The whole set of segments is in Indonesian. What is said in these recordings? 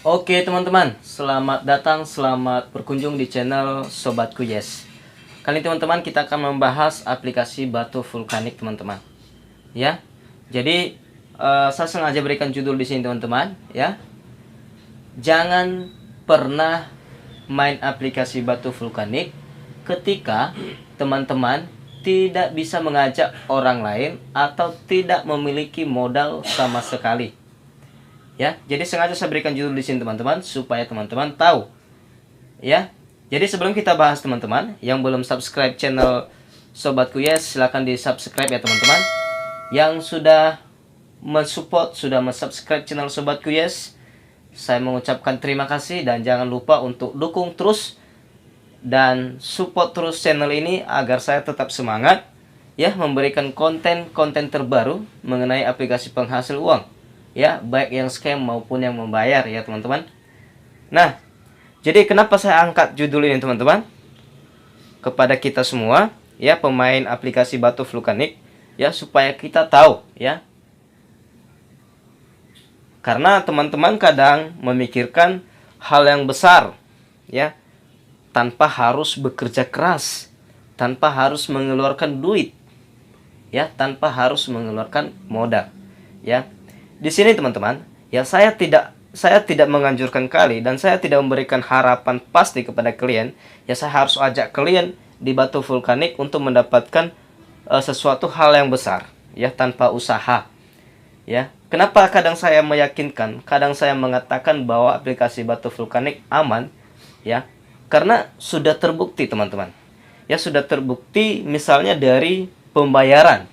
Oke teman-teman, selamat datang, selamat berkunjung di channel Sobatku Yes. Kali ini teman-teman kita akan membahas aplikasi batu vulkanik teman-teman. Ya, jadi saya sengaja berikan judul di sini teman-teman. Ya, jangan pernah main aplikasi batu vulkanik ketika teman-teman tidak bisa mengajak orang lain atau tidak memiliki modal sama sekali. Ya, jadi sengaja saya berikan judul di sini teman-teman supaya teman-teman tahu. Ya. Jadi sebelum kita bahas teman-teman, yang belum subscribe channel Sobatku Yes, silahkan di-subscribe ya teman-teman. Yang sudah mensupport, sudah mensubscribe channel Sobatku Yes, saya mengucapkan terima kasih dan jangan lupa untuk dukung terus dan support terus channel ini agar saya tetap semangat ya memberikan konten-konten terbaru mengenai aplikasi penghasil uang. Ya, baik yang scam maupun yang membayar ya teman-teman. Nah, jadi kenapa saya angkat judul ini teman-teman? Kepada kita semua ya pemain aplikasi batu vulkanik ya, supaya kita tahu ya. Karena teman-teman kadang memikirkan hal yang besar ya, tanpa harus bekerja keras, tanpa harus mengeluarkan duit ya, tanpa harus mengeluarkan modal ya. Di sini teman-teman, ya saya tidak menganjurkan kalian dan saya tidak memberikan harapan pasti kepada kalian. Ya saya harus ajak kalian di batu vulkanik untuk mendapatkan sesuatu hal yang besar, ya tanpa usaha. Ya, kenapa kadang saya meyakinkan, kadang saya mengatakan bahwa aplikasi batu vulkanik aman, ya, karena sudah terbukti teman-teman. Ya sudah terbukti misalnya dari pembayaran.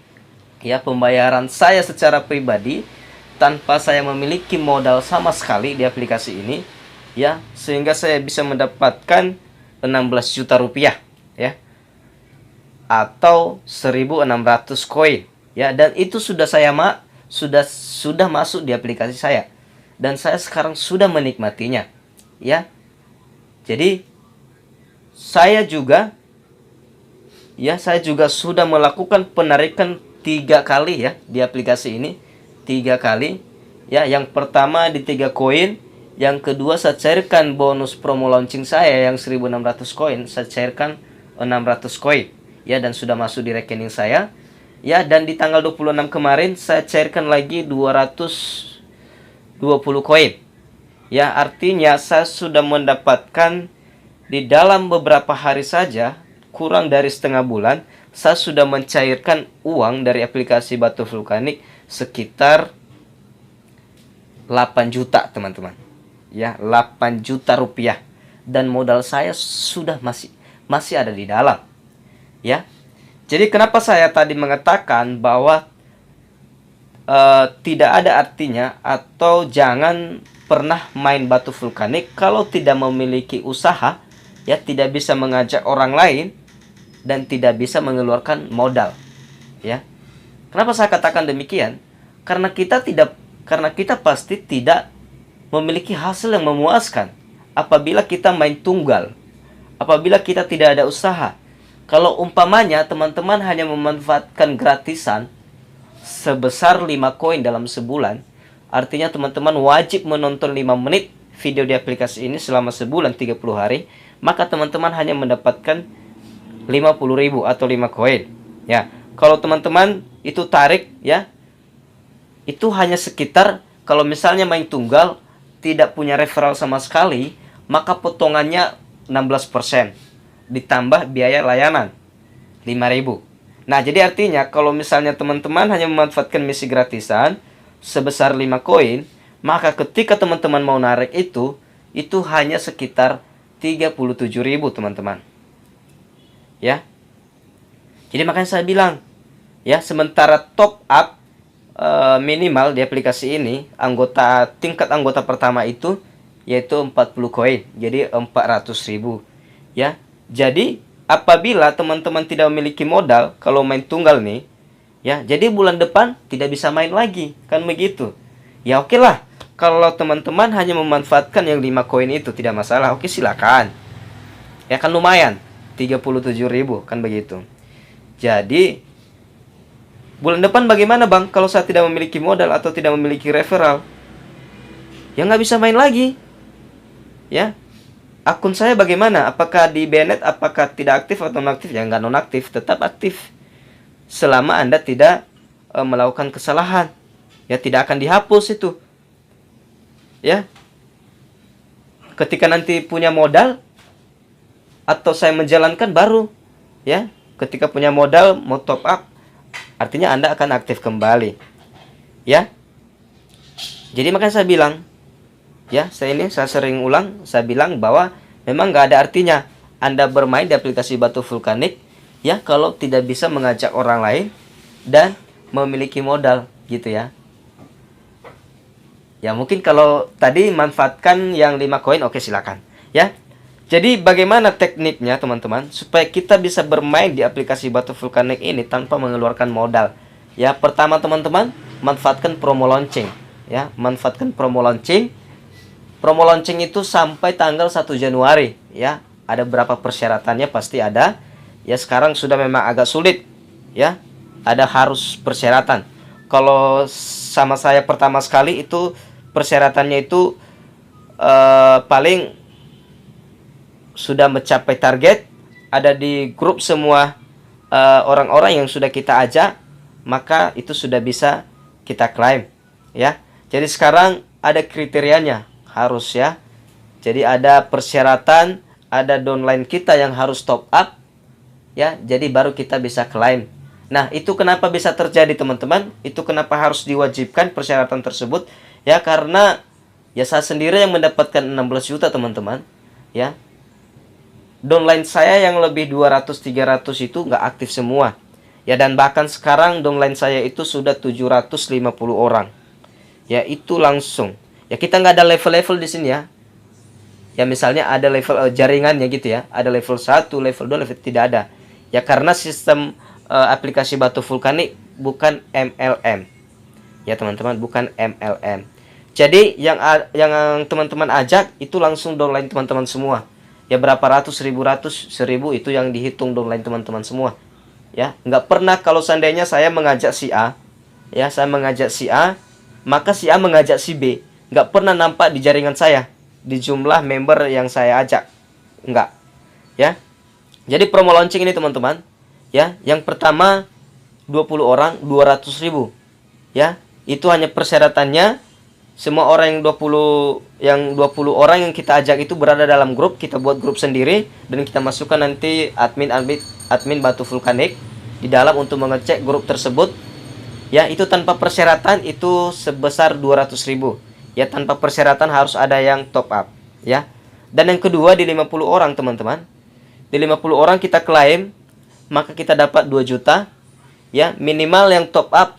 Ya, pembayaran saya secara pribadi tanpa saya memiliki modal sama sekali di aplikasi ini ya, sehingga saya bisa mendapatkan 16 juta rupiah ya, atau 1600 koin ya, dan itu sudah sudah masuk di aplikasi saya dan saya sekarang sudah menikmatinya ya. Jadi saya juga sudah melakukan penarikan 3 kali ya di aplikasi ini, 3 kali ya. Yang pertama di 3 koin, yang kedua saya cairkan bonus promo launching saya yang 1600 koin, saya cairkan 600 koin ya, dan sudah masuk di rekening saya ya. Dan di tanggal 26 kemarin saya cairkan lagi 220 koin ya. Artinya saya sudah mendapatkan di dalam beberapa hari saja, kurang dari setengah bulan, saya sudah mencairkan uang dari aplikasi batu vulkanik sekitar 8 juta teman-teman ya, 8 juta rupiah, dan modal saya sudah masih ada di dalam ya. Jadi kenapa saya tadi mengatakan bahwa tidak ada artinya atau jangan pernah main batu vulkanik kalau tidak memiliki usaha ya, tidak bisa mengajak orang lain dan tidak bisa mengeluarkan modal ya. Kenapa saya katakan demikian? Karena kita pasti tidak memiliki hasil yang memuaskan apabila kita main tunggal, apabila kita tidak ada usaha. Kalau umpamanya teman-teman hanya memanfaatkan gratisan sebesar 5 koin dalam sebulan, artinya teman-teman wajib menonton 5 menit video di aplikasi ini selama sebulan 30 hari, maka teman-teman hanya mendapatkan 50.000 atau 5 koin ya. Kalau teman-teman itu tarik ya, itu hanya sekitar, kalau misalnya main tunggal tidak punya referral sama sekali, maka potongannya 16% ditambah biaya layanan 5.000. Nah, jadi artinya kalau misalnya teman-teman hanya memanfaatkan misi gratisan sebesar 5 koin, maka ketika teman-teman mau narik itu hanya sekitar 37.000 teman-teman ya. Jadi makanya saya bilang ya, sementara top up minimal di aplikasi ini tingkat anggota pertama itu yaitu 40 koin, jadi 400.000 ya. Jadi apabila teman-teman tidak memiliki modal kalau main tunggal nih ya, jadi bulan depan tidak bisa main lagi, kan begitu ya. Oke lah, kalau teman-teman hanya memanfaatkan yang 5 koin itu tidak masalah, oke silakan ya, kan lumayan 37.000 kan begitu. Jadi bulan depan bagaimana bang kalau saya tidak memiliki modal atau tidak memiliki referral? Ya nggak bisa main lagi Ya, akun saya bagaimana? Apakah di banned? Apakah tidak aktif atau nonaktif? Ya nggak nonaktif, tetap aktif. Selama Anda tidak melakukan kesalahan, ya tidak akan dihapus itu. Ya, ketika nanti punya modal atau saya menjalankan baru, ya, ketika punya modal mau top up, artinya Anda akan aktif kembali. Ya, jadi makanya saya bilang, ya, saya sering ulang, saya bilang bahwa memang nggak ada artinya Anda bermain di aplikasi batu vulkanik, ya, kalau tidak bisa mengajak orang lain dan memiliki modal, gitu ya. Ya, mungkin kalau tadi manfaatkan yang 5 koin, oke, silakan. Ya, jadi bagaimana tekniknya teman-teman supaya kita bisa bermain di aplikasi batu vulkanik ini tanpa mengeluarkan modal? Ya, pertama teman-teman, manfaatkan promo launching. Ya, manfaatkan promo launching. Promo launching itu sampai tanggal 1 Januari. Ya, ada berapa persyaratannya pasti ada. Ya, sekarang sudah memang agak sulit. Ya, ada harus persyaratan. Kalau sama saya pertama sekali itu persyaratannya itu paling sudah mencapai target, ada di grup semua orang-orang yang sudah kita ajak, maka itu sudah bisa kita klaim, ya. Jadi sekarang ada kriterianya, harus, ya. Jadi ada persyaratan, ada downline kita yang harus top up, ya. Jadi baru kita bisa klaim. Nah, itu kenapa bisa terjadi teman-teman? Itu kenapa harus diwajibkan persyaratan tersebut? Ya, karena ya saya sendiri yang mendapatkan 16 juta teman-teman. Ya, downline saya yang lebih 200-300 itu nggak aktif semua. Ya, dan bahkan sekarang downline saya itu sudah 750 orang. Ya, itu langsung. Ya, kita nggak ada level-level di sini, ya. Ya, misalnya ada level jaringannya gitu, ya. Ada level 1, level 2, level tidak ada. Ya, karena sistem aplikasi batu vulkanik bukan MLM. Ya teman-teman, bukan MLM. Jadi yang teman-teman ajak itu langsung downline teman-teman semua. Ya, berapa ratus, seribu itu yang dihitung downline teman-teman semua. Ya, nggak pernah kalau seandainya saya mengajak si A, ya, saya mengajak si A, maka si A mengajak si B. Nggak pernah nampak di jaringan saya, di jumlah member yang saya ajak. Nggak. Ya. Jadi promo launching ini teman-teman, ya, yang pertama 20 orang 200.000. Ya, itu hanya persyaratannya semua orang yang 20 orang yang kita ajak itu berada dalam grup. Kita buat grup sendiri dan kita masukkan nanti admin batu vulkanik di dalam untuk mengecek grup tersebut. Ya, itu tanpa persyaratan itu sebesar 200.000. Ya, tanpa persyaratan harus ada yang top up, ya. Dan yang kedua di 50 orang teman-teman. Di 50 orang kita klaim, maka kita dapat 2 juta. Ya, minimal yang top up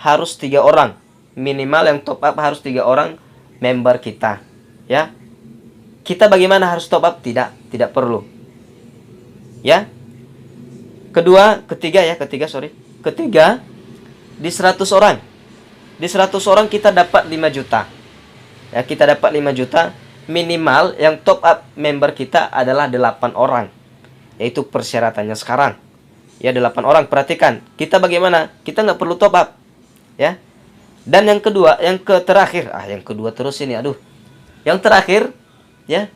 harus 3 orang. Minimal yang top up harus 3 orang member kita. Ya. Kita bagaimana harus top up? Tidak perlu. Ya. Ketiga di 100 orang. Di 100 orang kita dapat 5 juta. Ya, kita dapat 5 juta. Minimal yang top up member kita adalah 8 orang. Yaitu persyaratannya sekarang. Ya, 8 orang. Perhatikan, kita bagaimana? Kita nggak perlu top up. Ya. Dan yang terakhir, yang kedua terus ini, aduh. Yang terakhir, ya.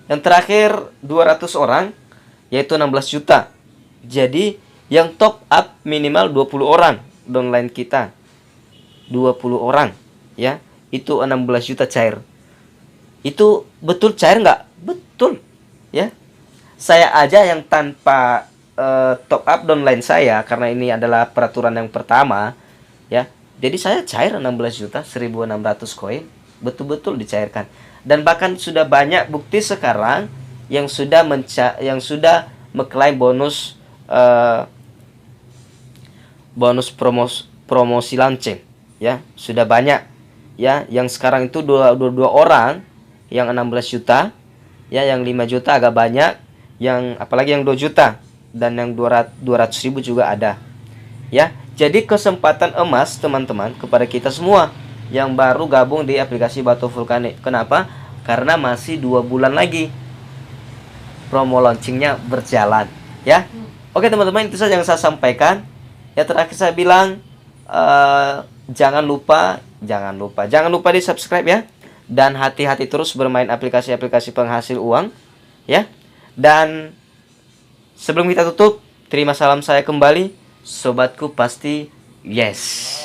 Yang terakhir 200 orang, yaitu 16 juta. Jadi, yang top up minimal 20 orang downline kita. 20 orang, ya. Itu 16 juta cair. Itu betul cair nggak? Betul, ya. Saya aja yang tanpa top up downline saya, karena ini adalah peraturan yang pertama, ya. Jadi saya cair 16 juta 1.600 koin, betul-betul dicairkan. Dan bahkan sudah banyak bukti sekarang yang sudah mengklaim bonus promosi launching, ya. Sudah banyak, ya. Yang sekarang itu dua orang yang 16 juta, ya, yang 5 juta agak banyak, yang apalagi yang 2 juta. Dan yang 200.000 juga ada, ya. Jadi kesempatan emas teman-teman kepada kita semua yang baru gabung di aplikasi batu vulkanik. Kenapa? Karena masih 2 bulan lagi promo launchingnya berjalan, ya. Oke teman-teman, itu saja yang saya sampaikan. Ya, terakhir saya bilang jangan lupa di subscribe, ya. dan hati-hati terus bermain aplikasi-aplikasi penghasil uang ya. Dan sebelum kita tutup, terima salam saya kembali, sobatku pasti yes.